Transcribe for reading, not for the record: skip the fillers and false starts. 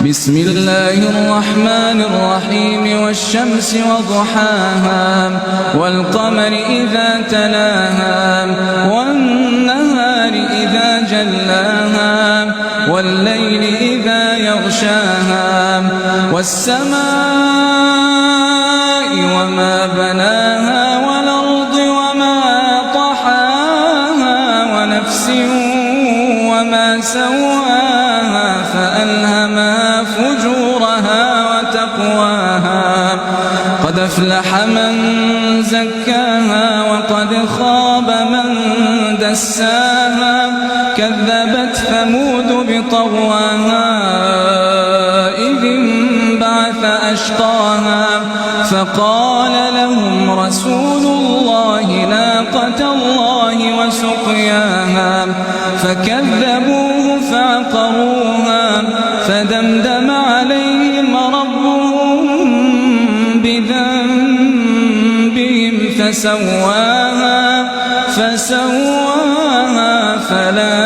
بسم الله الرحمن الرحيم والشمس وضحاها والقمر إذا تلاها والنهار إذا جلاها والليل إذا يغشاها والسماء وما بناها والأرض وما طحاها ونفس وما سواها فألهمها فجورها وتقواها قد أفلح من زكاها وقد خاب من دساها كذبت ثمود بطغواها إذ انبعث أشقاها فقال لهم رسول الله ناقة الله وسقياها فكذبوه فعقروها فدمدم عليهم ربهم بذنبهم فسواها فلا